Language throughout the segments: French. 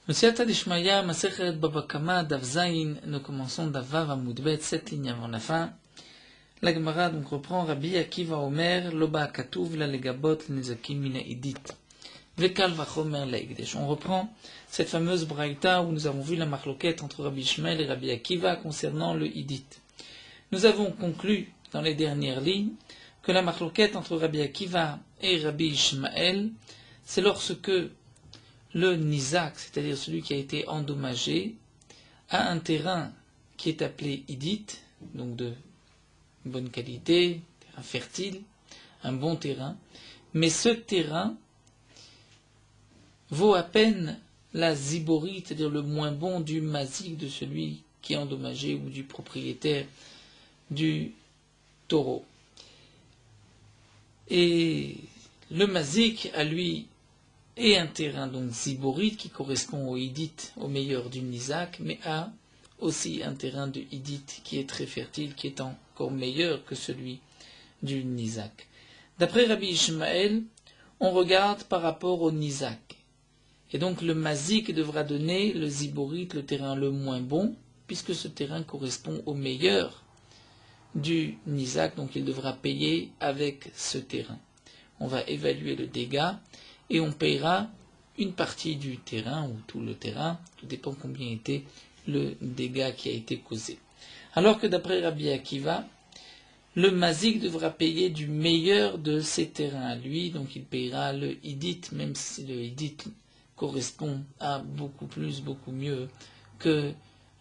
Messiata Dishmaya, Masechet Baba Kama, Dav Zayin, nous commençons Davav Amoudbet, 7 lignes avant la fin. La Gemara donc reprend Rabbi Akiva Omer, Loba Katuv, la Legabot, Nezakim Mina Idit. Vekal Vachomer Leigdesh. On reprend cette fameuse braïta où nous avons vu la marloquette entre Rabbi Ishmael et Rabbi Akiva concernant le Idit. Nous avons conclu dans les dernières lignes que la marloquette entre Rabbi Akiva et Rabbi Ishmael, c'est lorsque le Nizak, c'est-à-dire celui qui a été endommagé, a un terrain qui est appelé Idit, donc de bonne qualité, terrain fertile, un bon terrain, mais ce terrain vaut à peine la ziborite, c'est-à-dire le moins bon du mazik de celui qui est endommagé ou du propriétaire du taureau. Et le mazik, à lui, est un terrain donc ziborite qui correspond au Idit, au meilleur du Nizak, mais a aussi un terrain de Idit qui est très fertile, qui est encore meilleur que celui du Nizak. D'après Rabbi Ishmael, on regarde par rapport au Nizak. Et donc le mazik devra donner le ziborite, le terrain le moins bon, puisque ce terrain correspond au meilleur du Nizak, donc il devra payer avec ce terrain. On va évaluer le dégât et on payera une partie du terrain ou tout le terrain, tout dépend combien était le dégât qui a été causé. Alors que d'après Rabbi Akiva, le mazik devra payer du meilleur de ses terrains à lui, donc il payera le Idit, même si le Idit correspond à beaucoup plus, beaucoup mieux que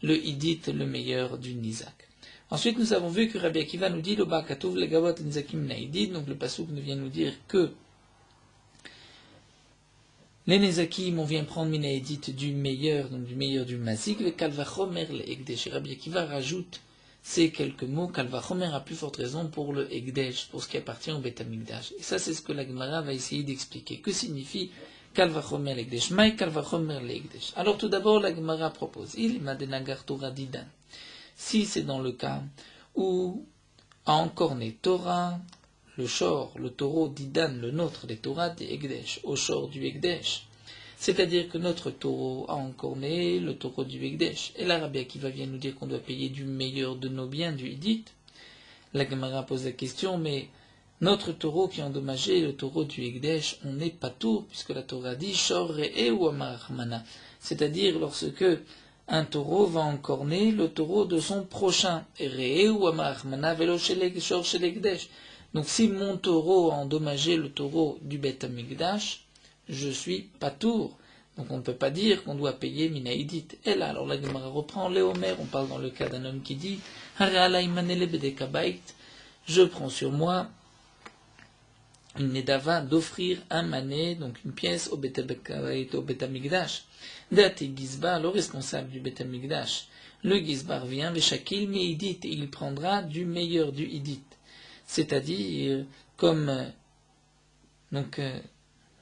le Idit, le meilleur du Nizak. Ensuite, nous avons vu que Rabbi Akiva nous dit, Loba Katuv Legavot Nizakim Naidit, donc le passouk nous vient nous dire que les Nezakim, on vient prendre Minaïdit du meilleur, donc du meilleur du Mazik, le Kalvachomer le Egdesh. Rabbi Akiva rajoute ces quelques mots, Kalvachomer a plus forte raison pour le Egdesh, pour ce qui appartient au Beth Amikdash. Et ça, c'est ce que la Gemara va essayer d'expliquer. Que signifie Kalvachomer le Egdesh? Maï Kalvachomer le Egdesh. Alors tout d'abord, la Gemara propose, il m'a denagar Torah didan. Si c'est dans le cas où a encore né Torah, le shor, le taureau d'Idan, le nôtre des Torah des Egdesh, au shor du Egdesh. C'est-à-dire que notre taureau a encore né le taureau du Egdesh. Et là, Rabbi Akiva vient nous dire qu'on doit payer du meilleur de nos biens, du Idit. La Gemara pose la question, mais notre taureau qui est endommagé, le taureau du Egdesh, on n'est pas tout, puisque la Torah dit shor re'e ou amarachmana. C'est-à-dire lorsque un taureau va encore né le taureau de son prochain. Et re'e ou amarachmana velo shor shel Egdesh. Donc si mon taureau a endommagé le taureau du Beth Amikdash, je suis patour. Donc on ne peut pas dire qu'on doit payer Minaïdit. Et là, alors la Gemara reprend Léomer, on parle dans le cas d'un homme qui dit je prends sur moi une nedava d'offrir un mané, donc une pièce au Beth Amikdash. Dati Gizbar, le responsable du Beth Amikdash. Le Gizbar vient, Veshakil Meidit, et il prendra du meilleur du Idit. C'est-à-dire, comme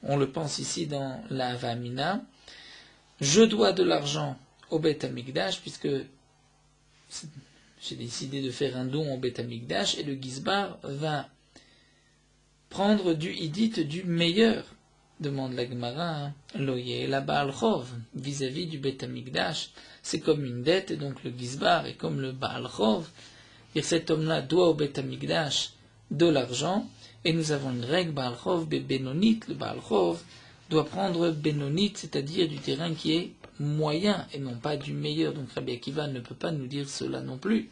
on le pense ici dans la Havamina, je dois de l'argent au Beth Amikdash, puisque j'ai décidé de faire un don au Beth Amikdash, et le Gizbar va prendre du Idit du meilleur, demande la Gemara, Loye la Baal Chov, vis-à-vis du Beth Amikdash, c'est comme une dette, et donc le Gizbar est comme le Baal Chov, et cet homme-là doit au Beth Amikdash de l'argent, et nous avons une règle, Baal Chov, Benonit, le Baal Chov doit prendre Benonit, c'est-à-dire du terrain qui est moyen, et non pas du meilleur. Donc Rabbi Akiva ne peut pas nous dire cela non plus.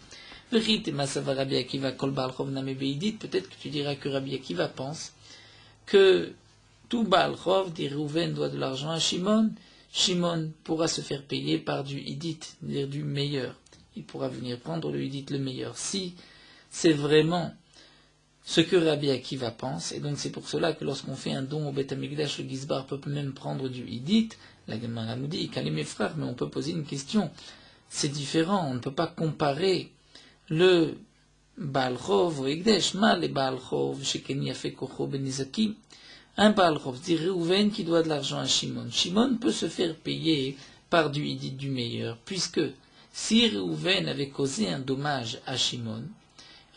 Rabbi Akiva, Kol Baal Chov Name Beidit, peut-être que tu diras que Rabbi Akiva pense que tout Baal Chov, dit Reuven, doit de l'argent à Shimon. Shimon pourra se faire payer par du Idit, c'est-à-dire du meilleur. Il pourra venir prendre le Idit le meilleur. Si c'est vraiment ce que Rabbi Akiva pense, et donc c'est pour cela que lorsqu'on fait un don au Beth Amikdash, le Gizbar peut même prendre du Idit. La Gemara nous dit, calez mes frères, mais on peut poser une question. C'est différent, on ne peut pas comparer le Baal Chov au Egdesh, mal les Baal Chov, Sheken Yafe Kocho Benizakim. Un Baal Chov, dit Reuven qui doit de l'argent à Shimon. Shimon peut se faire payer par du Idit du meilleur, puisque si Reuven avait causé un dommage à Shimon,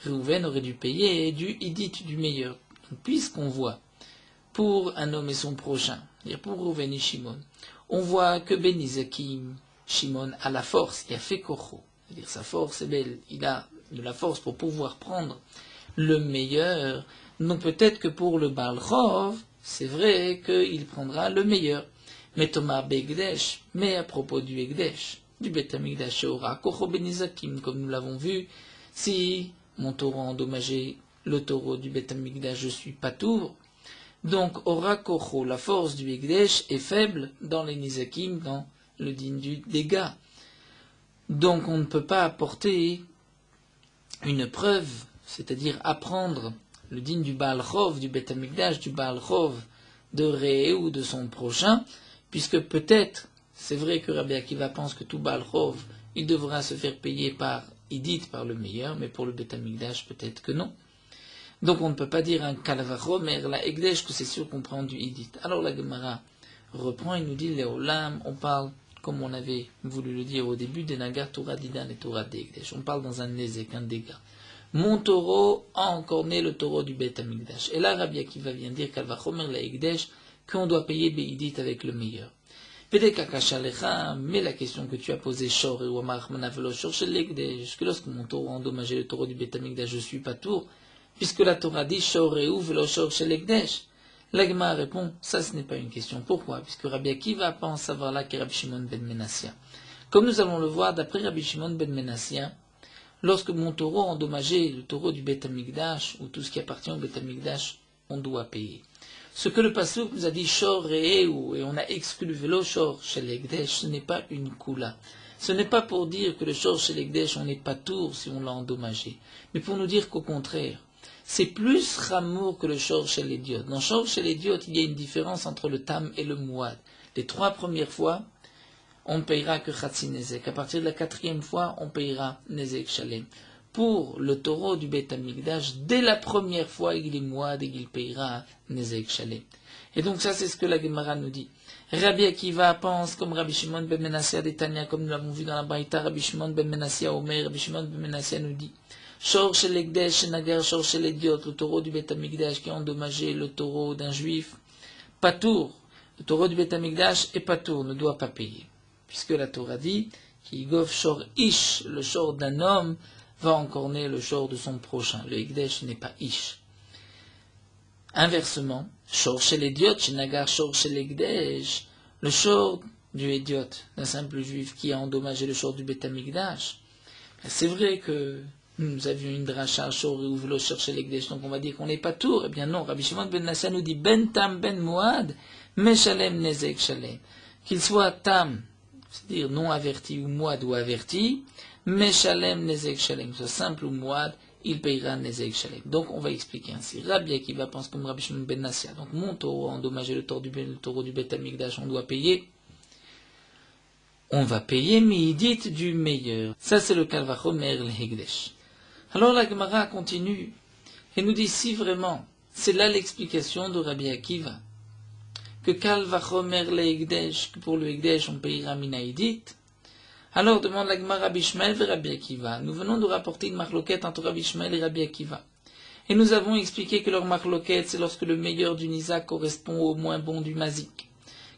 Reuven aurait dû payer du Idit du meilleur. Donc, puisqu'on voit pour un homme et son prochain, c'est-à-dire pour Reuven et Shimon, on voit que Ben Izakim, Shimon a la force, il a fait Kocho. C'est-à-dire sa force est belle, il a de la force pour pouvoir prendre le meilleur. Donc peut-être que pour le Baal Chov, c'est vrai qu'il prendra le meilleur. Mais Thomas Begdesh, mais à propos du Egdesh, du Bet Hamikdash aura Kocho Ben Izakim, comme nous l'avons vu, si mon taureau a endommagé le taureau du Bet Hamikdash, je suis pas tour. Donc aura Kocho, la force du Egdesh est faible dans les Nizakim, dans le din du dégât. Donc on ne peut pas apporter une preuve, c'est-à-dire apprendre le din du Baal Chov, du Bet Hamikdash, du Baal Chov de Ré ou de son prochain, puisque peut-être, c'est vrai que Rabbi Akiva pense que tout Baal Chov, il devra se faire payer par Idit, par le meilleur, mais pour le Bet Hamikdash, peut-être que non. Donc on ne peut pas dire un Kalvachomer, la Egdesh, que c'est sûr qu'on prend du Idit. Alors la Gemara reprend et nous dit, Léolam, on parle, comme on avait voulu le dire au début, des Nagar Torah Didan et Torah d'Egdesh. On parle dans un Nézek, un dégât. Mon taureau a encore né le taureau du Bet Hamikdash. Et là, Rabbi Akiva vient dire Kalvachomer la Egdesh, qu'on doit payer Beidit avec le meilleur. Mais la question que tu as posée, Shor et Wamar Manavelo Shor chez l'Egdesh, que lorsque mon taureau a endommagé le taureau du Bet Hamikdash, je suis pas tour, puisque la Torah dit Shor et Velo Shor chez l'Egdesh. L'Agma répond, ça ce n'est pas une question. Pourquoi? Puisque Rabbi Akiva pense savoir là que Rabbi Shimon ben Menassia. Comme nous allons le voir, d'après Rabbi Shimon ben Menassia, lorsque mon taureau a endommagé le taureau du Bet Hamikdash, ou tout ce qui appartient au Bet Hamikdash, on doit payer. Ce que le Passouk nous a dit Shor et on a exclu le vélo Shor chez l'Egdesh, ce n'est pas une koula. Ce n'est pas pour dire que le Shor chez l'Egdesh, on n'est pas tour si on l'a endommagé, mais pour nous dire qu'au contraire, c'est plus ramour que le Shor chez l'Idiot. Dans Shor chez l'Idiot, il y a une différence entre le Tam et le Mouad. Les 3 premières fois, on ne payera que Chatsi Nezek. À partir de la 4e fois, on payera Nezek Shalem. Pour le taureau du Bet Hamikdash, dès la première fois, il est Mouad et il payera Nezek Shalem. Et donc ça, c'est ce que la Gemara nous dit. Rabbi Akiva pense comme Rabbi Shimon ben Menassia d'Etania, comme nous l'avons vu dans la Braïta, Rabbi Shimon ben Menassia Omer, Rabbi Shimon ben Menassia nous dit Shor shel Egdesh, Nagar Shor shel Idiot, le taureau du Bet Hamikdash qui a endommagé le taureau d'un juif, Patour, le taureau du Bet Hamikdash est Patour, ne doit pas payer. Puisque la Torah dit qui gof Shor Ish, le Shor d'un homme, va encorner le Shor de son prochain. Le Egdesh n'est pas Ish. Inversement, Shor shel Idiot, Nagar Shor shel Egdesh, le Shor du Idiot, d'un simple juif qui a endommagé le Shor du Bet Hamikdash. C'est vrai que nous avions une dracha Shor et Uvlo Shor shel Egdesh, donc on va dire qu'on n'est pas tour. Eh bien non, Rabbi Shimon ben Nassia nous dit Ben Tam Ben Mouad, Meshalem Nezek Shalem. Qu'il soit Tam, c'est-à-dire non averti ou Mouad ou averti, Meshalem Nezek Shalem, soit simple ou Mouad, il payera Nezek Shalem. Donc on va expliquer ainsi. Rabbi Akiva pense comme Rabbi Shimon ben Nassia. Donc mon taureau a endommagé le taureau du Bet Hamikdash, on doit payer. On va payer, mais il dit du meilleur. Ça c'est le Kalvachomer le Hegdesh. Alors la Gemara continue et nous dit si vraiment c'est là l'explication de Rabbi Akiva que Kalvachomer le Hegdesh, que pour le Hegdesh on payera Minaïdit. Alors demande la Gemara Rabbi Ishmael et Rabbi Akiva. Nous venons de rapporter une marloquette entre Rabbi Ishmael et Rabbi Akiva. Et nous avons expliqué que leur marloquette c'est lorsque le meilleur du Nizak correspond au moins bon du Mazik.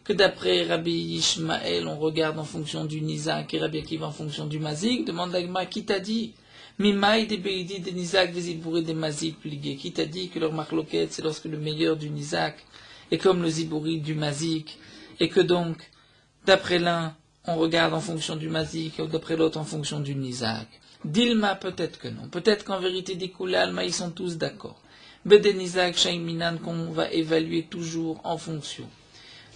Que d'après Rabbi Ishmael on regarde en fonction du Nizak et Rabbi Akiva en fonction du Mazik. Demande la Gemara qui t'a dit Mimaï des Beidi des Nizak Vézibouré des Mazik pligués. Qui t'a dit que leur marloquette c'est lorsque le meilleur du Nizak est comme le Zibouri du Mazik et que donc d'après l'un on regarde en fonction du Mazik et d'après l'autre en fonction du Nizak. Dilma, peut-être que non. Peut-être qu'en vérité, des Koulé Alma, ils sont tous d'accord. Bede Nizak, Shaiminan, qu'on va évaluer toujours en fonction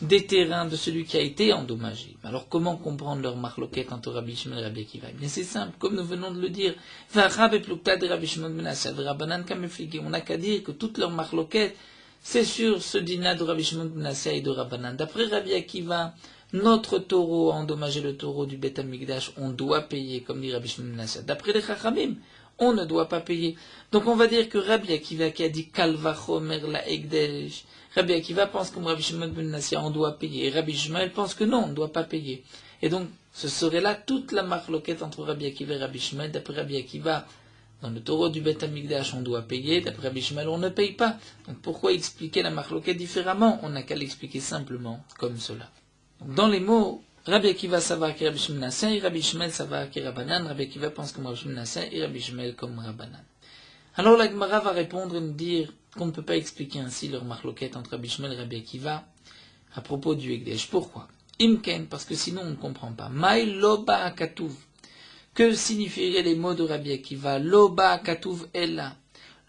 des terrains de celui qui a été endommagé. Alors comment comprendre leur marloquette entre Rabbi Shimon et Rabbi Akiva? Bien c'est simple, comme nous venons de le dire. On n'a qu'à dire que toute leur marloquette, c'est sur ce dîner de Rabbi Shimon ben Nassia et de Rabbanan. D'après Rabbi Akiva, notre taureau a endommagé le taureau du Bet Hamikdash, on doit payer, comme dit Rabbi Shimon ben Nassia. D'après les Chachamim, on ne doit pas payer. Donc on va dire que Rabbi Akiva qui a dit Kalvachomer la Egdesh, Rabbi Akiva pense comme Rabbi Shimon ben Nassia, on doit payer. Et Rabbi Ishmael pense que non, on ne doit pas payer. Et donc ce serait là toute la marloquette entre Rabbi Akiva et Rabbi Ishmael. D'après Rabbi Akiva, dans le taureau du Bet Hamikdash, on doit payer. D'après Rabbi Ishmael, on ne paye pas. Donc pourquoi expliquer la marloquette différemment? On n'a qu'à l'expliquer simplement comme cela. Donc, dans les mots, Rabbi Akiva savar ki Rabbi Shimon Nassin, et Rabbi Shmuel savar ki Rabbanan, Rabbi Akiva pense comme Rabbi Shimon Nassin, et Rabbi Shmuel comme Rabbanan. Alors la Gemara va répondre et nous dire qu'on ne peut pas expliquer ainsi leur marloquette entre Rabbi Shmuel et Rabbi Akiva à propos du Ekdesh. Pourquoi? Imken, parce que sinon on ne comprend pas. Maï loba akatuv. Que signifieraient les mots de Rabbi Akiva? Loba akatuv ella.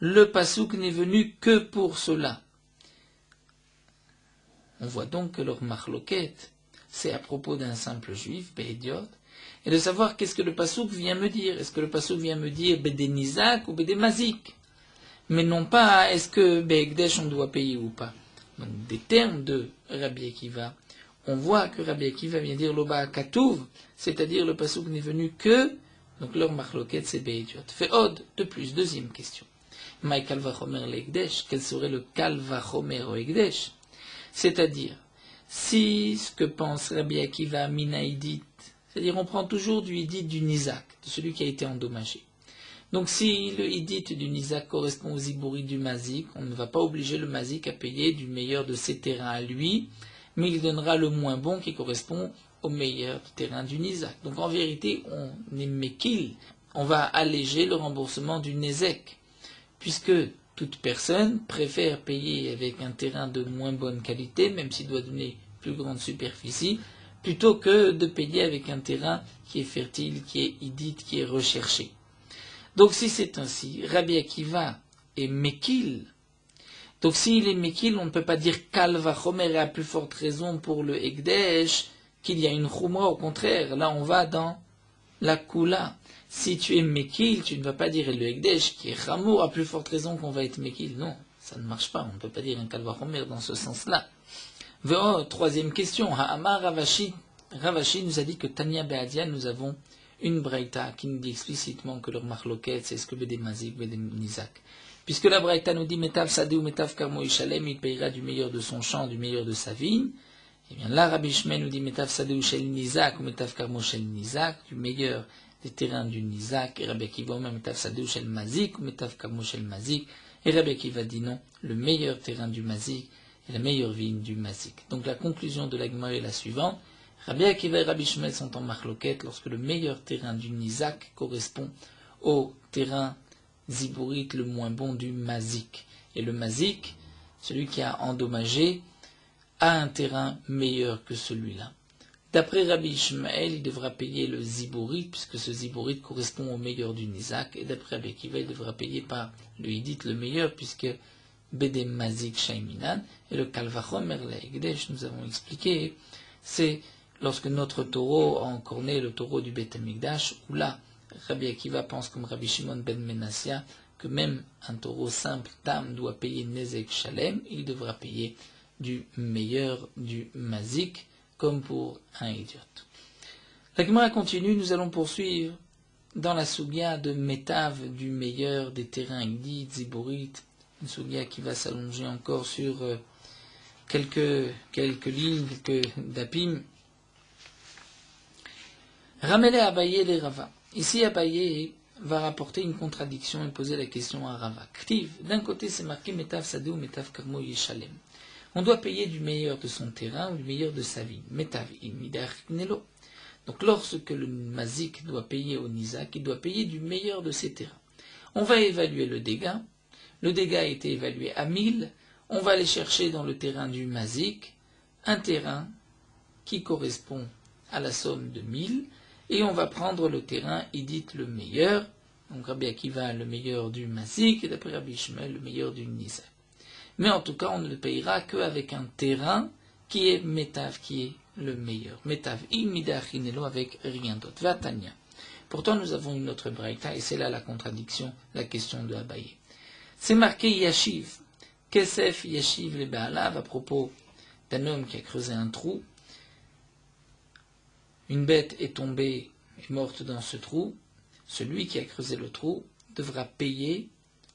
Le pasouk n'est venu que pour cela. On voit donc que leur marloquette, c'est à propos d'un simple juif, Béhédiot, et de savoir qu'est-ce que le pasouk vient me dire. Est-ce que le pasouk vient me dire Bédé Nizak ou Bédé Mazik? Mais non pas est-ce que Béhékdesh on doit payer ou pas. Donc des termes de Rabbi Akiva, on voit que Rabbi Akiva vient dire Loba Katouv, c'est-à-dire le pasouk n'est venu que, donc leur marloquette c'est Béhédiot. Fait Od, de plus, deuxième question. Maï Kalvachomer l'Ekdesh, quel serait le Kalvachomer au Ekdesh? C'est-à-dire, si ce que pense Rabbi Akiva Mina Idit, c'est-à-dire on prend toujours du Idit du Nizak, de celui qui a été endommagé. Donc si le Idit du Nizak correspond aux Zibouri du Mazik, on ne va pas obliger le Mazik à payer du meilleur de ses terrains à lui, mais il donnera le moins bon qui correspond au meilleur terrain du Nizak. Donc en vérité, on est Mekil, on va alléger le remboursement du Nezek, puisque toute personne préfère payer avec un terrain de moins bonne qualité, même s'il doit donner plus grande superficie, plutôt que de payer avec un terrain qui est fertile, qui est idite, qui est recherché. Donc si c'est ainsi, Rabbi Akiva est Mekil. Donc s'il est Mekil, on ne peut pas dire Kal Vachomer, et à plus forte raison pour le Ekdesh, qu'il y a une Khumra, au contraire, là on va dans la Kula. Si tu es Mekil, tu ne vas pas dire le Ekdesh qui est Chamour, à plus forte raison qu'on va être Mekil. Non, ça ne marche pas, on ne peut pas dire un Kalvachomer dans ce sens-là. Troisième question, Ha'amar Ravashi. Ravashi nous a dit que Tanya Be'adia, nous avons une Braïta qui nous dit explicitement que leur marloquette, c'est ce que Bédé Mazik, Bédé Nizak. Puisque la Braïta nous dit Metav Sadé ou Metav Karmo Ishalem, il payera du meilleur de son champ, du meilleur de sa vigne. Et bien là, Rabbi Shmuel nous dit Metav Sadé ou Shel Nizak ou Metav Karmo Shel Nizak, du meilleur des terrains du Nizak. Et Rabbi Akiva même Metav Sadé ou Shel Mazik ou Metav Karmo Shel Mazik. Et Rabbi Akiva dit non, le meilleur terrain du Mazik et la meilleure vigne du Mazik. Donc la conclusion de la Gemara est la suivante. Rabbi Akiva et Rabbi Shmuel sont en marloquette lorsque le meilleur terrain du Nizak correspond au terrain Zibourite le moins bon du Mazik. Et le Mazik, celui qui a endommagé, a un terrain meilleur que celui-là. D'après Rabbi Shmuel, il devra payer le Zibourite, puisque ce Zibourite correspond au meilleur du Nizak. Et d'après Rabbi Akiva, il devra payer par le Hidit le meilleur, puisque Bédé Mazik Shaiminan. Et le Kalvachomer l'Ekdesh, nous avons expliqué, c'est lorsque notre taureau a encore né le taureau du Beth Amikdash, où là, Rabbi Akiva pense comme Rabbi Shimon ben Menassia que même un taureau simple, tam, doit payer Nezek Shalem, il devra payer du meilleur du Mazik, comme pour un idiote. La Gemara continue, nous allons poursuivre dans la Sougia de Metav, du meilleur des terrains Igdit, Ziborit, une Sougia qui va s'allonger encore sur quelques lignes, quelques dapim. Ramele Abaye les Rava. Ici, Abaye va rapporter une contradiction et poser la question à Rava. Ktiv, d'un côté, c'est marqué Metav Sadé ou Metav Karmo Yeshalem. On doit payer du meilleur de son terrain ou du meilleur de sa vie. Metav Imidar Nelo. Donc, lorsque le Mazik doit payer au Nizak, il doit payer du meilleur de ses terrains. On va évaluer le dégât. Le dégât a été évalué à 1000. On va aller chercher dans le terrain du Mazik un terrain qui correspond à la somme de 1000. Et on va prendre le terrain, il dit le meilleur, donc Rabbi Akiva le meilleur du Mazik, et d'après Rabbi Shmuel le meilleur du Nizak. Mais en tout cas, on ne le payera qu'avec un terrain qui est Metav, qui est le meilleur. Metav imidachinelo avec rien d'autre. Vatanya. Pourtant, nous avons une autre braïta, et c'est là la contradiction, la question de Abaye. C'est marqué Yashiv. Kesef Yashiv le Baalav, à propos d'un homme qui a creusé un trou. Une bête est tombée, est morte dans ce trou. Celui qui a creusé le trou devra payer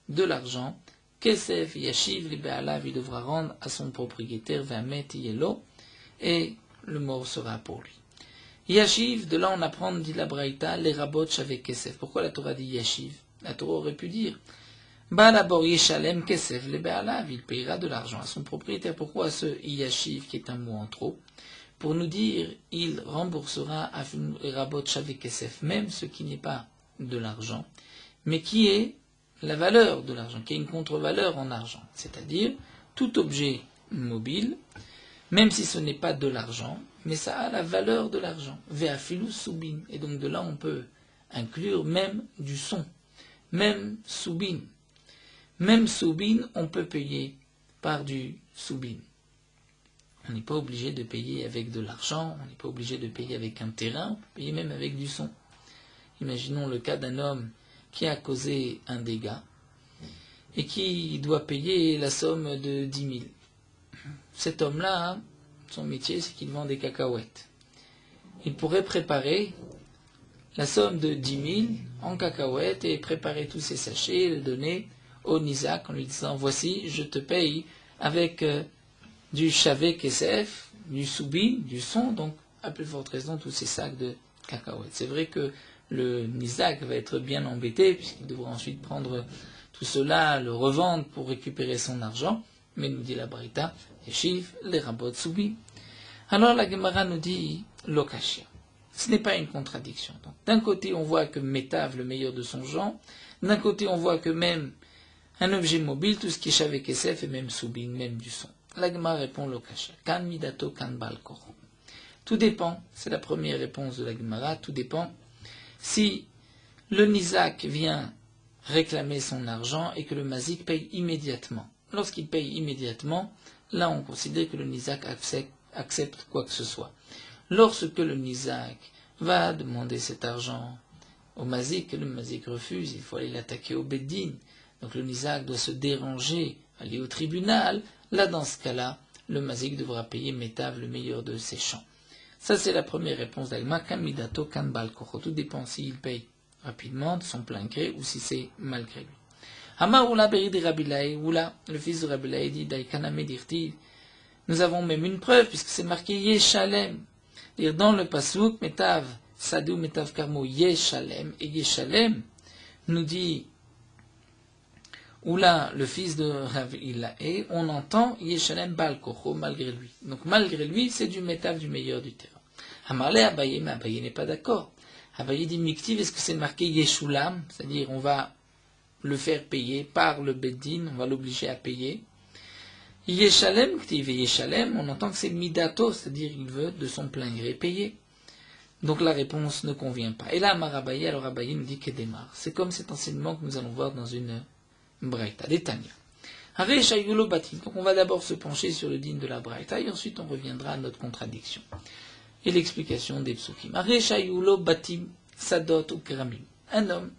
de l'argent. Kesef Yashiv li Be'alav, il devra rendre à son propriétaire Vamet Yelo, et le mort sera pour lui. Yashiv, de là on apprend, dit la Braïta, les rabot avec Kesef. Pourquoi la Torah dit Yashiv? La Torah aurait pu dire Ba'alabor Yeshalem Kesef li Be'alav, il payera de l'argent à son propriétaire. Pourquoi ce Yashiv qui est un mot en trop? pour nous dire il remboursera rabot shaveh kesef, même ce qui n'est pas de l'argent, mais qui est la valeur de l'argent, qui est une contre-valeur en argent, c'est-à-dire tout objet mobile, même si ce n'est pas de l'argent, mais ça a la valeur de l'argent. Ve'afilu soubin, et donc de là on peut inclure même du son, même soubin. Même soubin, on peut payer par du soubin. On n'est pas obligé de payer avec de l'argent, on n'est pas obligé de payer avec un terrain, on peut payer même avec du son. Imaginons le cas d'un homme qui a causé un dégât et qui doit payer la somme de 10 000. Cet homme-là, son métier, c'est qu'il vend des cacahuètes. Il pourrait préparer la somme de 10 000 en cacahuètes et préparer tous ces sachets et le donner au Nizak en lui disant « Voici, je te paye avec du Shaveh Kesef, du Soubin, du son, donc à plus forte raison tous ces sacs de cacahuètes. » C'est vrai que le Nizak va être bien embêté puisqu'il devra ensuite prendre tout cela, le revendre pour récupérer son argent, mais nous dit la Braïta, Yeshiv, les rabot Soubin. Alors la Gemara nous dit Lokashia. Ce n'est pas une contradiction. Donc, d'un côté, on voit que Métav, le meilleur de son genre, d'un côté, on voit que même un objet mobile, tout ce qui est Shaveh Kesef et même Soubin, même du son. La Gemara répond Lokashia. Kan midato kan balkoro. Tout dépend, c'est la première réponse de la Gemara, tout dépend si le Nizak vient réclamer son argent et que le Mazik paye immédiatement. Lorsqu'il paye immédiatement, là on considère que le Nizak accepte quoi que ce soit. Lorsque le Nizak va demander cet argent au Mazik et le Mazik refuse, il faut aller l'attaquer au Beddin. Donc le Nizak doit se déranger, aller au tribunal. Là, dans ce cas-là, le Mazik devra payer Métav, le meilleur de ses champs. Ça, c'est la première réponse d'Agma. Kamidato kan balkoro. Tout dépend s'il paye rapidement, de son plein gré, ou si c'est malgré lui. Amar Oula Berid Rabilaï, Oula, le fils de Rabilaï, dit Daïkaname dirti. Nous avons même une preuve, puisque c'est marqué Yeshalem. Dans le Pasuk, Métav, Sadou, Métav Karmo, Yeshalem, et Yeshalem nous dit Oula, le fils de Rav Ilaé, on entend Yeshalem Bal Kocho, malgré lui. Donc malgré lui, c'est du Métav du meilleur du terrain. Amarle Abaye, mais Abaye n'est pas d'accord. Abaye dit Miktiv, est-ce que c'est marqué Yeshulam, c'est-à-dire on va le faire payer par le Beddin, on va l'obliger à payer. Yeshalem, Ktiv et Yeshalem, on entend que c'est Midato, c'est-à-dire il veut de son plein gré payer. Donc la réponse ne convient pas. Et là, Amar Abaye, alors Abaye nous dit que démarre. C'est comme cet enseignement que nous allons voir dans une Braïta, des Tanya. Donc on va d'abord se pencher sur le din de la Braïta et ensuite on reviendra à notre contradiction et l'explication des psukim. Batim sadot ou keramim. Un homme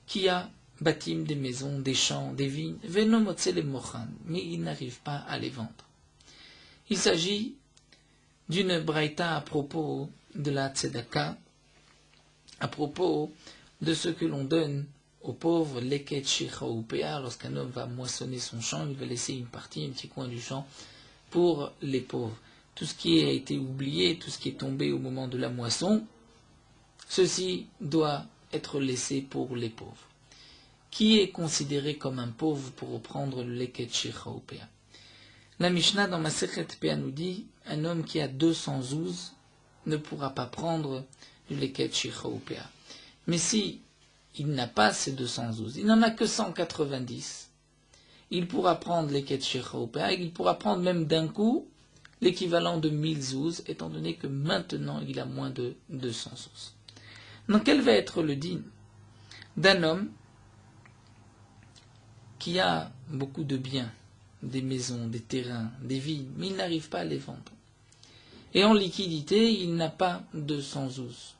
qui a batim, des maisons, des champs, des vignes, venomotse les mochan, mais il n'arrive pas à les vendre. Il s'agit d'une Braïta à propos de la tzedaka, à propos de ce que l'on donne aux pauvres, leket shicha ou pea, lorsqu'un homme va moissonner son champ, il va laisser une partie, un petit coin du champ pour les pauvres. Tout ce qui a été oublié, tout ce qui est tombé au moment de la moisson, ceci doit être laissé pour les pauvres. Qui est considéré comme un pauvre pour reprendre le leket shicha ou pea? La Mishnah dans Masechet Pea nous dit, un homme qui a 200 zouz ne pourra pas prendre le leket shicha ou pea. Mais si il n'a pas ces 200 zouz, il n'en a que 190, il pourra prendre les leket shicha ou pea, et il pourra prendre même d'un coup l'équivalent de 1000 zouz, étant donné que maintenant il a moins de 200 zouz. Donc quel va être le din d'un homme qui a beaucoup de biens, des maisons, des terrains, des vignes, mais il n'arrive pas à les vendre. Et en liquidité, il n'a pas 200 zouz.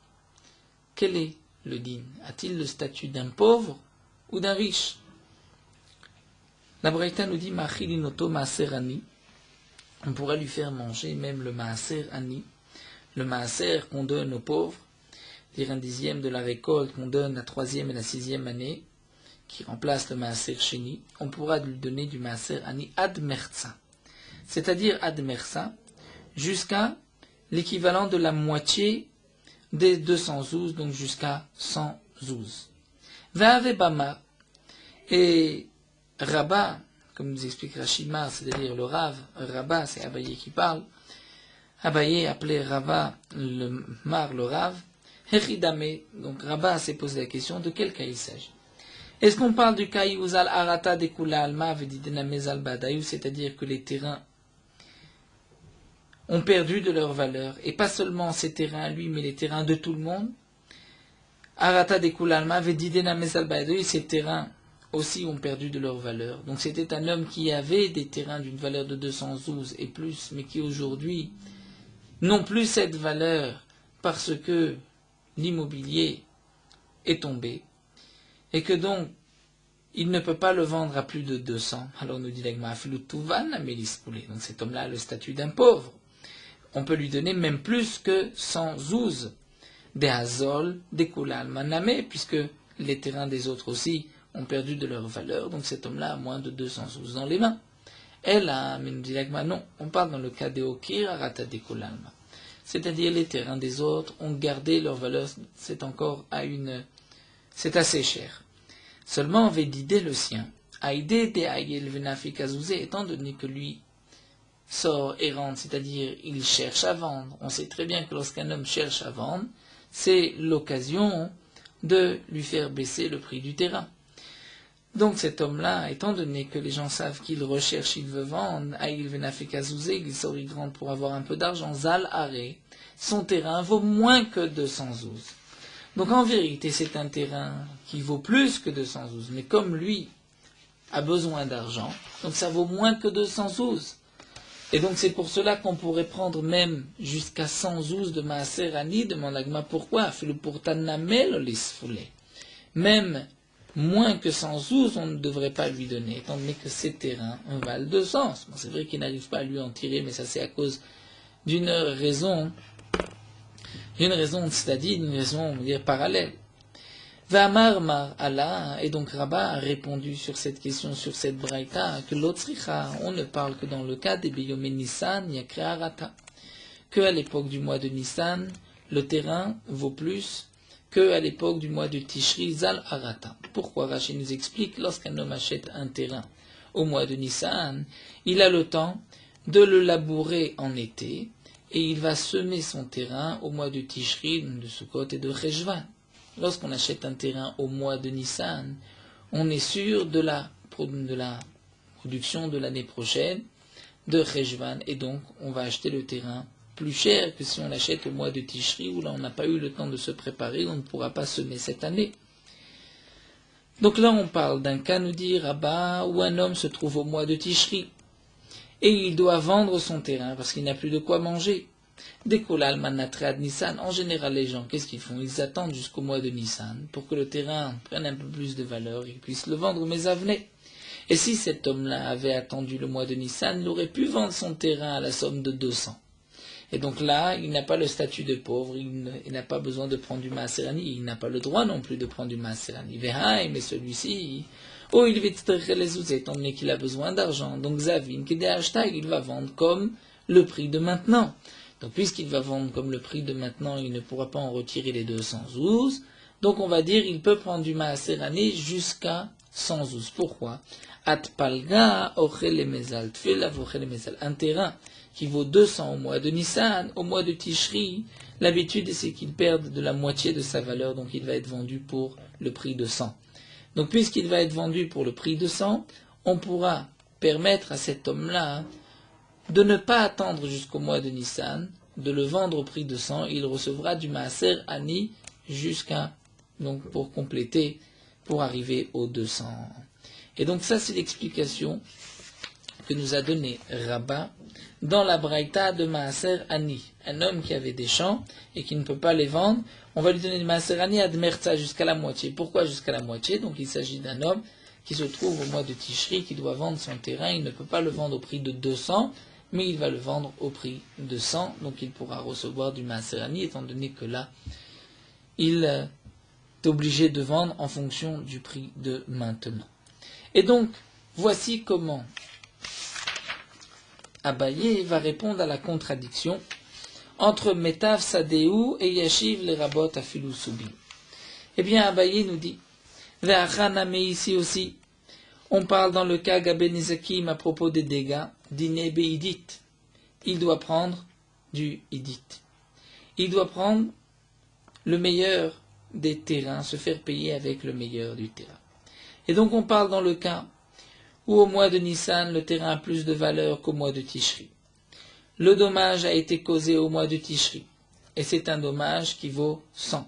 Quel est le din? A-t-il le statut d'un pauvre ou d'un riche? La Braïta nous dit Machilinoto maaser ani. On pourra lui faire manger même le maaser ani, le maaser qu'on donne aux pauvres, c'est-à-dire un dixième de la récolte qu'on donne la 3e et la 6e année, qui remplace le maaser sheni. On pourra lui donner du maaser ani ad merza, c'est-à-dire ad merza, jusqu'à l'équivalent de la moitié des 200 zouz, donc jusqu'à 100 zouz. Ve'ave bama, et Rabba, comme nous explique Rashima, c'est-à-dire le Rav, Rabba, c'est Abaye qui parle, Abaye appelait Rava le Rav, Hechidame, donc Rava s'est posé la question de quel cas il s'agit. Est-ce qu'on parle du cas Yuzal Arata de Kula Alma Vedidinamezal Badayu, c'est-à-dire que les terrains ont perdu de leur valeur, et pas seulement ces terrains à lui, mais les terrains de tout le monde. Arata de Kula Alma Vedidinamezal Badayu, ces terrains aussi ont perdu de leur valeur. Donc c'était un homme qui avait des terrains d'une valeur de 212 et plus, mais qui aujourd'hui n'ont plus cette valeur parce que l'immobilier est tombé et que donc il ne peut pas le vendre à plus de 200. Alors nous dit l'Agma Filutuvan Amélis Poulé. Donc cet homme-là a le statut d'un pauvre. On peut lui donner même plus que 112 des Hazol, des Kulal Maname, puisque les terrains des autres aussi ont perdu de leur valeur. Donc cet homme-là a moins de 212 dans les mains. Elle a, mais nous dit l'Agma, non, on parle dans le cas des Okir, Arata des Kulalma. C'est-à-dire les terrains des autres ont gardé leur valeur, c'est c'est assez cher. Seulement, Védidé le sien, Aïdé de Aïel Venafik Azouzé, étant donné que lui sort et rentre, c'est-à-dire il cherche à vendre. On sait très bien que lorsqu'un homme cherche à vendre, c'est l'occasion de lui faire baisser le prix du terrain. Donc cet homme-là, étant donné que les gens savent qu'il recherche, il veut vendre, Aïl Venafik Azouzé, il sort, il rentre pour avoir un peu d'argent, Zal Aré, son terrain vaut moins que 212. Donc en vérité, c'est un terrain qui vaut plus que 212, mais comme lui a besoin d'argent, donc ça vaut moins que 212. Et donc c'est pour cela qu'on pourrait prendre même jusqu'à 112 de Maaser Ani, demande Agma, pourquoi? Même moins que 112, on ne devrait pas lui donner, étant donné que ces terrains valent 200. Bon, c'est vrai qu'il n'arrive pas à lui en tirer, mais ça c'est à cause d'une raison, c'est-à-dire d'une raison, on va dire, parallèle. V'amar mar Allah, et donc Rabat a répondu sur cette question, sur cette braïta, que l'Otsricha, on ne parle que dans le cas des Beyomé Nissan, Yakre Arata, que à l'époque du mois de Nissan, le terrain vaut plus que à l'époque du mois de Tishri, Zal Arata. Pourquoi Rachid nous explique, lorsqu'un homme achète un terrain au mois de Nissan, il a le temps de le labourer en été, et il va semer son terrain au mois de Tishri, de Sukkot et de Cheshvan. Lorsqu'on achète un terrain au mois de Nissan, on est sûr de la production de l'année prochaine de Cheshvan, et donc on va acheter le terrain plus cher que si on l'achète au mois de Tishri, où là on n'a pas eu le temps de se préparer, on ne pourra pas semer cette année. Donc là on parle d'un cas, nous dit Rabat, où un homme se trouve au mois de Tishri, et il doit vendre son terrain parce qu'il n'a plus de quoi manger. Dékolal Manatrad Nissan, en général les gens, qu'est-ce qu'ils font? Ils attendent jusqu'au mois de Nissan pour que le terrain prenne un peu plus de valeur et qu'ils puissent le vendre mes avenets. Et si cet homme-là avait attendu le mois de Nissan, il aurait pu vendre son terrain à la somme de 200. Et donc là, il n'a pas le statut de pauvre, il n'a pas besoin de prendre du Maaserani, il n'a pas le droit non plus de prendre du Maaserani. Mais celui-ci, il va les outils, étant donné qu'il a besoin d'argent. Donc Zavin, il va vendre comme le prix de maintenant. Donc puisqu'il va vendre comme le prix de maintenant, il ne pourra pas en retirer les 212. Donc on va dire il peut prendre du Maaserani jusqu'à 112. Pourquoi? Atpalga ochelemezal, tfelav un terrain qui vaut 200 au mois de Nissan, au mois de Tishri, l'habitude c'est qu'il perde de la moitié de sa valeur, donc il va être vendu pour le prix de 100. Donc puisqu'il va être vendu pour le prix de 100, on pourra permettre à cet homme-là de ne pas attendre jusqu'au mois de Nissan, de le vendre au prix de 100, il recevra du Maaser Ani donc pour compléter, pour arriver aux 200. Et donc ça c'est l'explication que nous a donné Rabat dans la braïta de Maaser Ani. Un homme qui avait des champs et qui ne peut pas les vendre, on va lui donner du Maaser Ani ad Merza jusqu'à la moitié. Pourquoi jusqu'à la moitié? Donc il s'agit d'un homme qui se trouve au mois de Tishri, qui doit vendre son terrain, il ne peut pas le vendre au prix de 200, mais il va le vendre au prix de 100, donc il pourra recevoir du Maaser Ani, étant donné que là, il est obligé de vendre en fonction du prix de maintenant. Et donc, voici comment Abaye va répondre à la contradiction entre Metav Sadeu et Yashiv les Rabot Afilu Subi. Eh bien, Abaye nous dit, Ve'achaname ici aussi, on parle dans le cas Gabenizakim à propos des dégâts, d'Ine Beidit. Il doit prendre du Hidit. Il doit prendre le meilleur des terrains, se faire payer avec le meilleur du terrain. Et donc on parle dans le cas où au mois de Nissan, le terrain a plus de valeur qu'au mois de Tishri. Le dommage a été causé au mois de Tishri, et c'est un dommage qui vaut 100.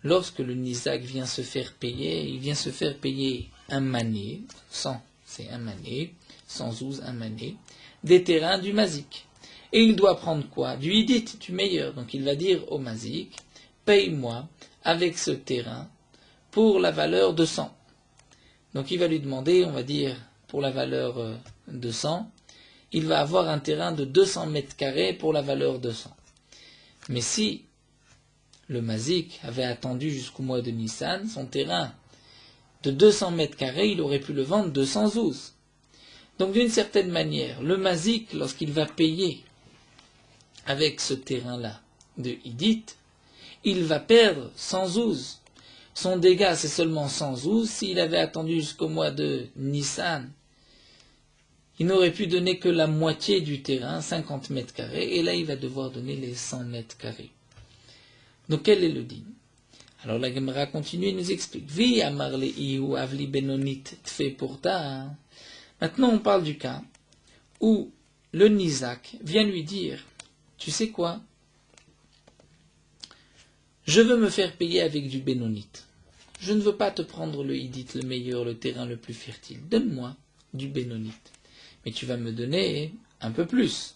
Lorsque le Nizak vient se faire payer, il vient se faire payer un mané, 100 c'est un mané, 112 un mané, des terrains du Mazik. Et il doit prendre quoi? Du Hidit, du meilleur. Donc il va dire au Mazik, paye-moi avec ce terrain pour la valeur de 100. Donc il va lui demander, on va dire, pour la valeur de 100, il va avoir un terrain de 200 mètres carrés pour la valeur de 100. Mais si le Mazik avait attendu jusqu'au mois de Nissan, son terrain de 200 mètres carrés, il aurait pu le vendre 212. Donc d'une certaine manière, le Mazik, lorsqu'il va payer avec ce terrain-là de Hidit, il va perdre 112. Son dégât, c'est seulement 112. S'il avait attendu jusqu'au mois de Nissan, il n'aurait pu donner que la moitié du terrain, 50 mètres carrés, et là il va devoir donner les 100 mètres carrés. Donc quel est le din? Alors la Gemara continue et nous explique. Vi amar le'i ou avli benonit tfe pourta. Maintenant on parle du cas où le Nizak vient lui dire, tu sais quoi? Je veux me faire payer avec du bénonite. Je ne veux pas te prendre le Hidit, le meilleur, le terrain le plus fertile. Donne-moi du bénonite. Mais tu vas me donner un peu plus.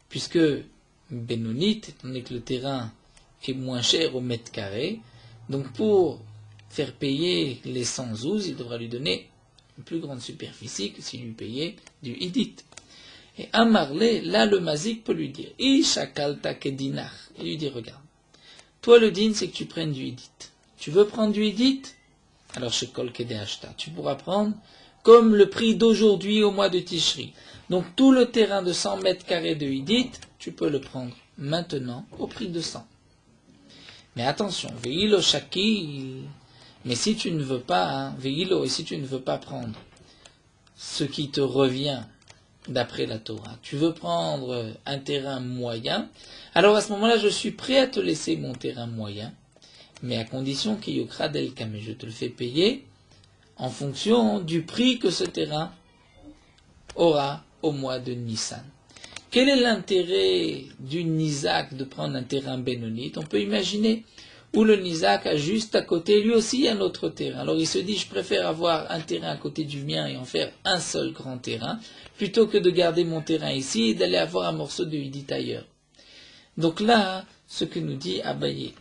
Puisque bénonite, étant donné que le terrain est moins cher au mètre carré, donc pour faire payer les 112, il devra lui donner une plus grande superficie que s'il lui payait du Hidit. Et Amarlé, là le Mazik peut lui dire, Ishakalta kedinar. Il lui dit, regarde, toi le din c'est que tu prennes du Hidit. Tu veux prendre du Hidit? Alors chez Kol Kedehashta, tu pourras prendre comme le prix d'aujourd'hui au mois de Tishri. Donc tout le terrain de 100 mètres carrés de Hidit, tu peux le prendre maintenant au prix de 100. Mais attention, Veilo Shakil, mais si tu ne veux pas, Veilo, et si tu ne veux pas prendre ce qui te revient d'après la Torah, tu veux prendre un terrain moyen, alors à ce moment-là, je suis prêt à te laisser mon terrain moyen, mais à condition qu'il y ait del mais je te le fais payer en fonction du prix que ce terrain aura au mois de Nissan. Quel est l'intérêt du Nizak de prendre un terrain bénonite? On peut imaginer où le Nizak a juste à côté, lui aussi, un autre terrain. Alors il se dit, je préfère avoir un terrain à côté du mien et en faire un seul grand terrain, plutôt que de garder mon terrain ici et d'aller avoir un morceau de Hidit ailleurs. Donc là, ce que nous dit Abaye,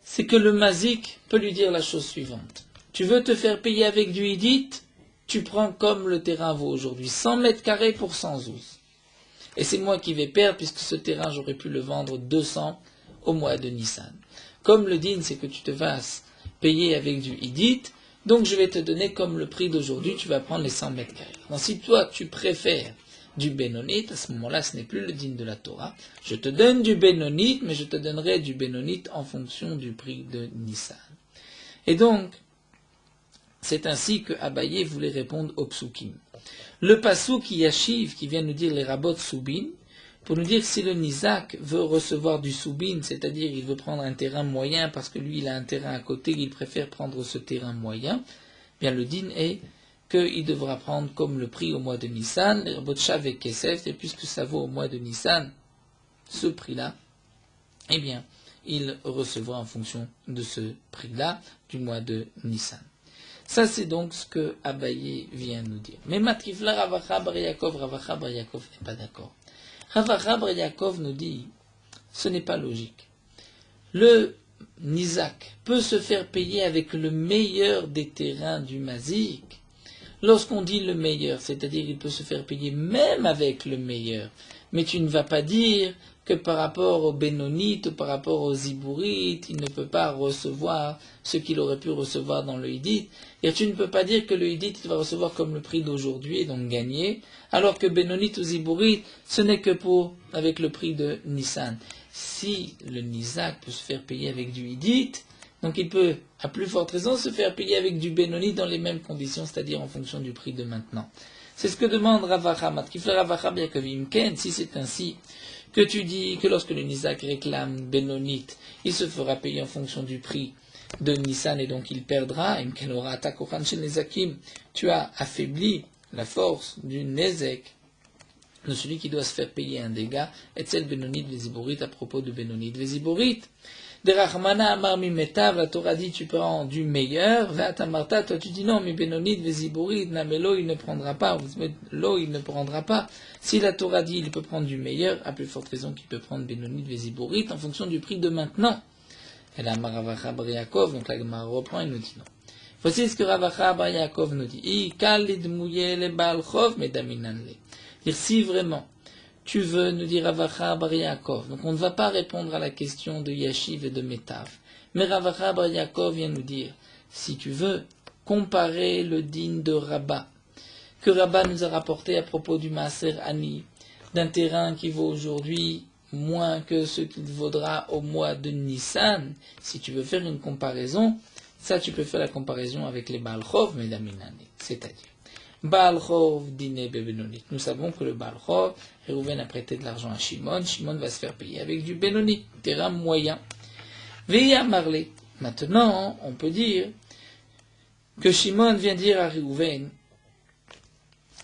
c'est que le Mazik peut lui dire la chose suivante. Tu veux te faire payer avec du Hidit? Tu prends comme le terrain vaut aujourd'hui, 100 mètres carrés pour 112. Et c'est moi qui vais perdre, puisque ce terrain, j'aurais pu le vendre 200 au mois de Nissan. Comme le din, c'est que tu te fasses payer avec du Hidit, donc je vais te donner comme le prix d'aujourd'hui, tu vas prendre les 100 mètres carrés. Donc si toi, tu préfères du bénonite, à ce moment-là, ce n'est plus le din de la Torah. Je te donne du bénonite, mais je te donnerai du bénonite en fonction du prix de Nissan. Et donc, c'est ainsi que Abaye voulait répondre au psukim. Le pasouk Yashiv, qui vient nous dire les rabbot soubin, pour nous dire que si le Nizak veut recevoir du soubin, c'est-à-dire il veut prendre un terrain moyen parce que lui il a un terrain à côté, il préfère prendre ce terrain moyen, bien le din est qu'il devra prendre comme le prix au mois de Nissan, les rabbot Shav et Kesef, et puisque ça vaut au mois de Nissan ce prix-là, eh bien il recevra en fonction de ce prix-là du mois de Nissan. Ça, c'est donc ce que Abaye vient nous dire. Mais Matrifla Ravacha Bar Yaakov n'est pas d'accord. Ravacha Bar Yaakov nous dit, ce n'est pas logique. Le Nizak peut se faire payer avec le meilleur des terrains du Mazik. Lorsqu'on dit le meilleur, c'est-à-dire il peut se faire payer même avec le meilleur. Mais tu ne vas pas dire que par rapport aux Bénonites ou par rapport aux Zibourites, il ne peut pas recevoir ce qu'il aurait pu recevoir dans le Hidit. Et tu ne peux pas dire que le Hidit il va recevoir comme le prix d'aujourd'hui et donc gagner, alors que Bénonite ou Zibourite, ce n'est que avec le prix de Nissan. Si le Nizak peut se faire payer avec du Hidit, donc il peut, à plus forte raison, se faire payer avec du Bénonite dans les mêmes conditions, c'est-à-dire en fonction du prix de maintenant. C'est ce que demande Ravacha. Si c'est ainsi, que tu dis que lorsque le Nizak réclame Benonit, il se fera payer en fonction du prix de Nissan et donc il perdra. Tu as affaibli la force du Nezek, de celui qui doit se faire payer un dégât, et celle Benonit Véziborit à propos de Benonit Véziborit. De Rachmana Amar Mimetav, la Torah dit tu prends du meilleur, Vatamarta, toi tu dis non, mais Benonit Véziborit, Namelo il ne prendra pas, l'eau il ne prendra pas. Si la Torah dit il peut prendre du meilleur, à plus forte raison qu'il peut prendre Benonit Véziborit en fonction du prix de maintenant. Et la Maravacha Bar Yaakov, donc la Gemara reprend, il nous dit non. Voici ce que Ravacha Bar Yaakov nous dit. Si vraiment tu veux nous dire Ravacha Bar Yaakov, donc on ne va pas répondre à la question de Yashiv et de Metav. Mais Ravacha Bar Yaakov vient nous dire, si tu veux comparer le din de Rabba, que Rabba nous a rapporté à propos du Maaser Ani, d'un terrain qui vaut aujourd'hui moins que ce qu'il vaudra au mois de Nissan, si tu veux faire une comparaison, ça tu peux faire la comparaison avec les Baal Chov, mesdames, c'est-à-dire Baal Chov dîner Benonit. Nous savons que le Baal Chov, Réhouven a prêté de l'argent à Shimon, Shimon va se faire payer avec du Benonit, terrain moyen. Veilla Marley. Maintenant, on peut dire que Shimon vient dire à Réhouven,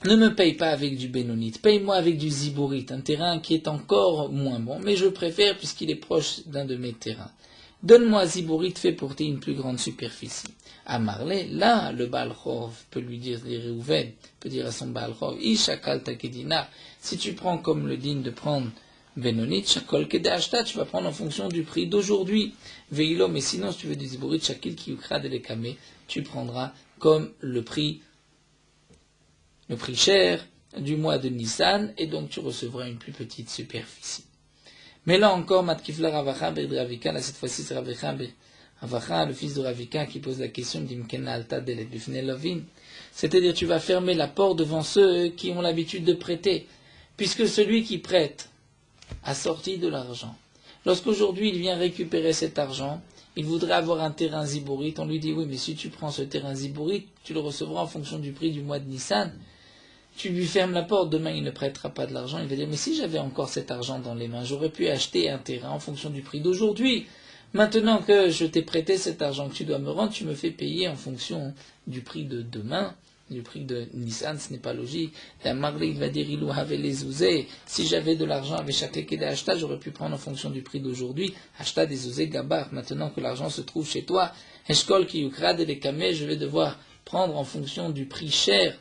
ne me paye pas avec du Benonit, paye-moi avec du Ziborit, un terrain qui est encore moins bon, mais je préfère puisqu'il est proche d'un de mes terrains. Donne-moi Ziborit fait pour une plus grande superficie. À Marley, là, le Baal Chov peut lui dire, Réhouven peut dire à son Baal Chov, Ishakal takedina, si tu prends comme le digne de prendre Benonit, Shakol kedashta, tu vas prendre en fonction du prix d'aujourd'hui. Veilo, mais sinon, si tu veux du Ziborit, Shakil ki ukra de lekame, tu prendras comme le prix cher du mois de Nissan, et donc tu recevras une plus petite superficie. Mais là encore, Matkifla Ravacha Ravika, là cette fois-ci c'est Ravacha, le fils de Ravika, qui pose la question d'Imkena Alta Delet Bifne Lovin. C'est-à-dire, tu vas fermer la porte devant ceux qui ont l'habitude de prêter, puisque celui qui prête a sorti de l'argent. Lorsqu'aujourd'hui il vient récupérer cet argent, il voudrait avoir un terrain Ziborit, on lui dit oui, mais si tu prends ce terrain Ziborit, tu le recevras en fonction du prix du mois de Nissan. Tu lui fermes la porte, demain il ne prêtera pas de l'argent, il va dire, mais si j'avais encore cet argent dans les mains, j'aurais pu acheter un terrain en fonction du prix d'aujourd'hui. Maintenant que je t'ai prêté cet argent que tu dois me rendre, tu me fais payer en fonction du prix de demain, du prix de Nissan, ce n'est pas logique. La Marley, il va dire, il avait les ouzés. Si j'avais de l'argent avec chaque équité d'achat, j'aurais pu prendre en fonction du prix d'aujourd'hui, acheter des ouzés gabar. Maintenant que l'argent se trouve chez toi, Eshkol ki ukrad et les kameh, je vais devoir prendre en fonction du prix cher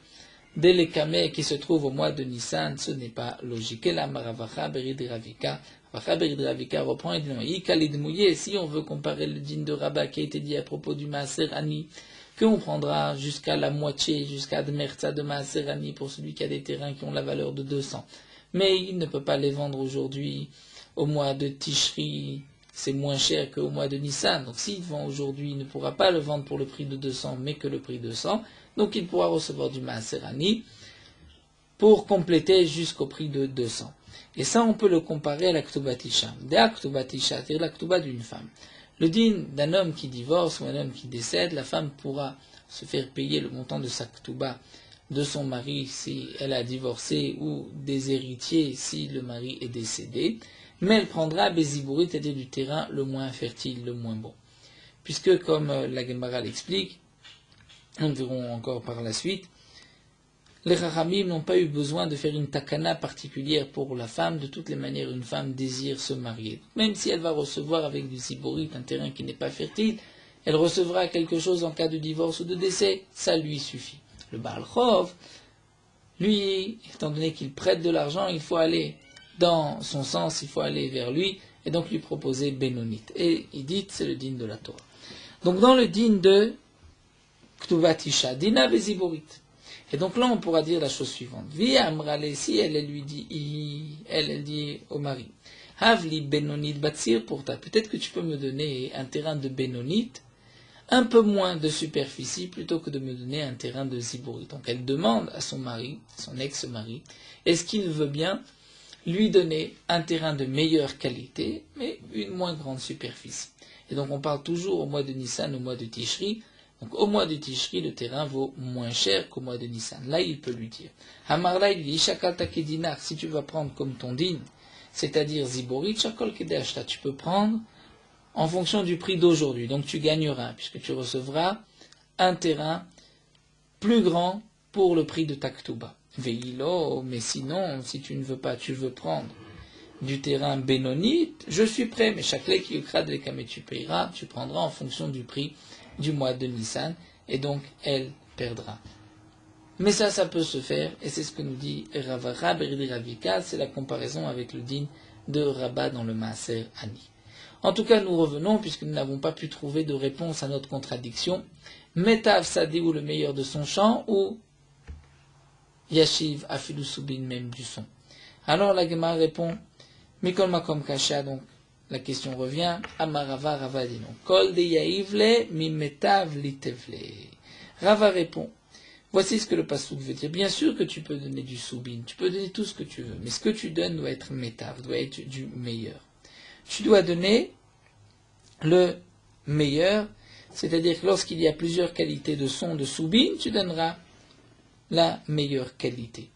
des Lekame qui se trouvent au mois de Nissan, ce n'est pas logique. Et la Maravacha Berid Ravika, Ravacha Berid Ravika reprend et dit non, Ikalid Mouye, si on veut comparer le din de Rabat qui a été dit à propos du Maaser Ani, qu'on prendra jusqu'à la moitié, jusqu'à Dmerza de Maaser Ani pour celui qui a des terrains qui ont la valeur de 200. Mais il ne peut pas les vendre aujourd'hui au mois de Tishri, c'est moins cher qu'au mois de Nissan. Donc s'il vend aujourd'hui, il ne pourra pas le vendre pour le prix de 200, mais que le prix de 100. Donc il pourra recevoir du Maaser Ani pour compléter jusqu'au prix de 200. Et ça, on peut le comparer à la Ktubat Isha. La Ktubat Isha, c'est-à-dire la Ktuba d'une femme. Le din d'un homme qui divorce ou un homme qui décède, la femme pourra se faire payer le montant de sa Ktuba de son mari si elle a divorcé ou des héritiers si le mari est décédé, mais elle prendra Bézibourit, c'est-à-dire du terrain le moins fertile, le moins bon. Puisque, comme la Gemara l'explique, nous verrons encore par la suite, les Chachamim n'ont pas eu besoin de faire une takana particulière pour la femme. De toutes les manières, une femme désire se marier. Même si elle va recevoir avec du ziborit un terrain qui n'est pas fertile, elle recevra quelque chose en cas de divorce ou de décès, ça lui suffit. Le Baal Chov, lui, étant donné qu'il prête de l'argent, il faut aller dans son sens, il faut aller vers lui, et donc lui proposer Benonit. Et il dit, c'est le din de la Torah. Donc dans le din de Ktuvat Isha, Dina Beziborit. Et donc là, on pourra dire la chose suivante. Via Amrale, si elle lui dit, elle dit au mari, Havli Benonit Batsir pour ta. Peut-être que tu peux me donner un terrain de Benonit, un peu moins de superficie, plutôt que de me donner un terrain de Ziborit. Donc elle demande à son mari, son ex-mari, est-ce qu'il veut bien lui donner un terrain de meilleure qualité, mais une moins grande superficie. Et donc on parle toujours au mois de Nissan, au mois de Tishri. Donc au mois de Tishri, le terrain vaut moins cher qu'au mois de Nissan. Là, il peut lui dire. Hamarla, il dit, Ishakal takedinach, si tu vas prendre comme ton din, c'est-à-dire Ziborit Shakol Kedashta, tu peux prendre en fonction du prix d'aujourd'hui. Donc tu gagneras, puisque tu recevras un terrain plus grand pour le prix de ta Ktuba. Veilo, mais sinon, si tu ne veux pas, tu veux prendre du terrain bénonite, je suis prêt, mais chaque lait qui ukra de l'ékamé, tu payeras, tu prendras en fonction du prix du mois de Nissan, et donc elle perdra. Mais ça peut se faire, et c'est ce que nous dit Ravara Beridi Ravika, c'est la comparaison avec le din de Rabat dans le Maaser Ani. En tout cas, nous revenons, puisque nous n'avons pas pu trouver de réponse à notre contradiction. Metav Sadi, ou le meilleur de son chant, ou Yashiv Afilu Subin, même du son. Alors la Gemara répond, Mikol Makom Kasha, donc la question revient, Amarava Ravadino. Kol de Yaivle, mi Metav Litevle. Rava répond, voici ce que le pasuk veut dire. Bien sûr que tu peux donner du Subin, tu peux donner tout ce que tu veux, mais ce que tu donnes doit être Metav, doit être du meilleur. Tu dois donner le meilleur, c'est-à-dire que lorsqu'il y a plusieurs qualités de son de Subin, tu donneras la meilleure qualité.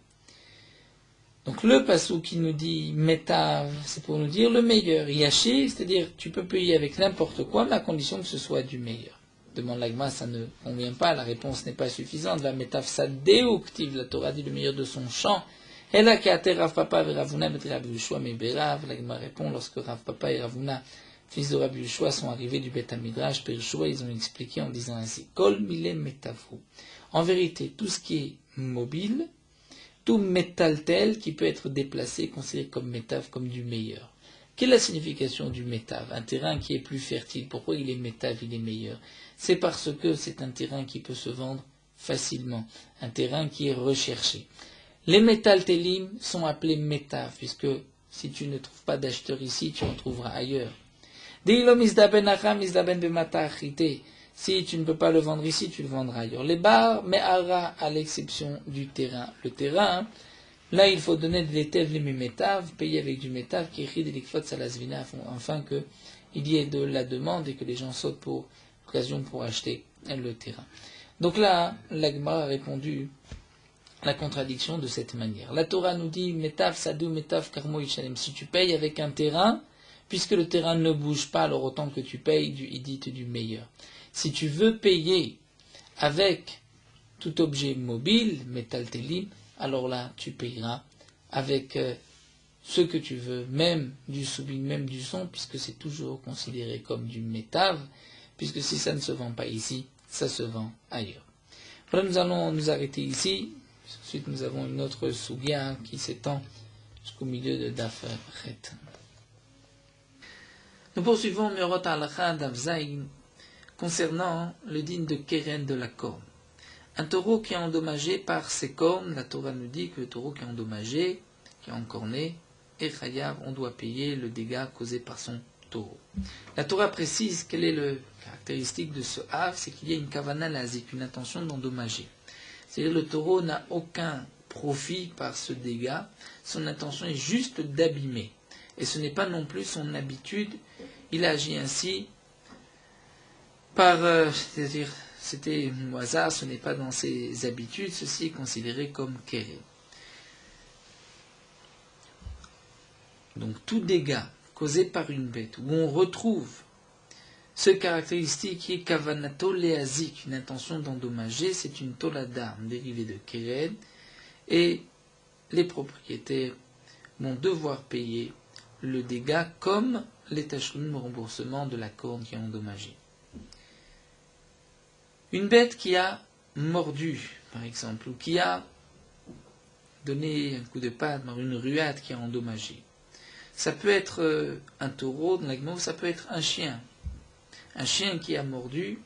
Donc le pasuk qui nous dit Metav, c'est pour nous dire le meilleur. Yashi, c'est-à-dire tu peux payer avec n'importe quoi, mais à condition que ce soit du meilleur. Demande l'agma, ça ne convient pas, la réponse n'est pas suffisante. Va Metav Sadeuktiv, la Torah dit le meilleur de son chant. Ela Keate Rav Papa et Ravuna bet Rabbi Yoshua me berav. L'agma répond lorsque Rav Papa et Ravuna, fils de Rabbi Yoshua, sont arrivés du Bet Hamidrash, Pershua, ils ont expliqué en disant ainsi Kol mile metavru. En vérité, tout ce qui est mobile, tout métaltel qui peut être déplacé, considéré comme métav, comme du meilleur. Quelle est la signification du métav? Un terrain qui est plus fertile. Pourquoi il est métav, il est meilleur? C'est parce que c'est un terrain qui peut se vendre facilement, un terrain qui est recherché. Les métaltelim sont appelés métav, puisque si tu ne trouves pas d'acheteur ici, tu en trouveras ailleurs. Si tu ne peux pas le vendre ici, tu le vendras ailleurs. Les bars, mais à l'exception du terrain. Le terrain, là, il faut donner de l'étev métav, payer avec du métav, qui rit de l'ikfot salasvina, afin qu'il y ait de la demande et que les gens sautent pour l'occasion pour acheter le terrain. Donc là, l'Agma a répondu la contradiction de cette manière. La Torah nous dit, métav sadou, métav karmo ishalem. Si tu payes avec un terrain, puisque le terrain ne bouge pas, alors autant que tu payes du idit du meilleur. Si tu veux payer avec tout objet mobile, métal télim, alors là, tu payeras avec ce que tu veux, même du soubin, même du son, puisque c'est toujours considéré comme du métav, puisque si ça ne se vend pas ici, ça se vend ailleurs. Voilà, nous allons nous arrêter ici. Ensuite, nous avons une autre soubia qui s'étend jusqu'au milieu de Daf Chet. Nous poursuivons Merot Halacha Daf Zayin concernant le din de Keren de la corne. Un taureau qui est endommagé par ses cornes, la Torah nous dit que le taureau qui est endommagé, qui est encorné, est chayav, on doit payer le dégât causé par son taureau. La Torah précise quelle est la caractéristique de ce hav, c'est qu'il y a une kavana lazik, une intention d'endommager. C'est-à-dire le taureau n'a aucun profit par ce dégât, son intention est juste d'abîmer. Et ce n'est pas non plus son habitude, il agit ainsi c'est-à-dire, c'était au hasard, ce n'est pas dans ses habitudes, ceci est considéré comme kéré. Donc tout dégât causé par une bête, où on retrouve ce caractéristique qui est kavanato leazik, une intention d'endommager, c'est une tolada dérivée de kéré, et les propriétaires vont devoir payer le dégât comme les tachloum, le remboursement de la corne qui est endommagée. Une bête qui a mordu, par exemple, ou qui a donné un coup de patte, une ruade qui a endommagé. Ça peut être un taureau, dans l'agma, ça peut être un chien. Un chien qui a mordu,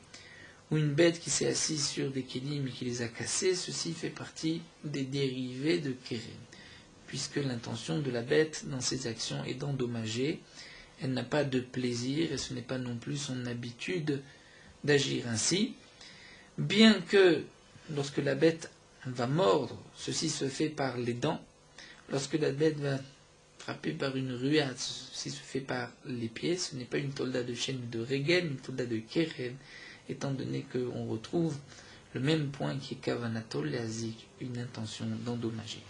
ou une bête qui s'est assise sur des kélim et qui les a cassés, ceci fait partie des dérivés de kérem. Puisque l'intention de la bête dans ses actions est d'endommager, elle n'a pas de plaisir et ce n'est pas non plus son habitude d'agir ainsi. Bien que lorsque la bête va mordre, ceci se fait par les dents. Lorsque la bête va frapper par une ruade, ceci se fait par les pieds. Ce n'est pas une tolda de chaîne de regen, une tolda de keren, étant donné qu'on retrouve le même point qui est kavanatol leazik, une intention d'endommager.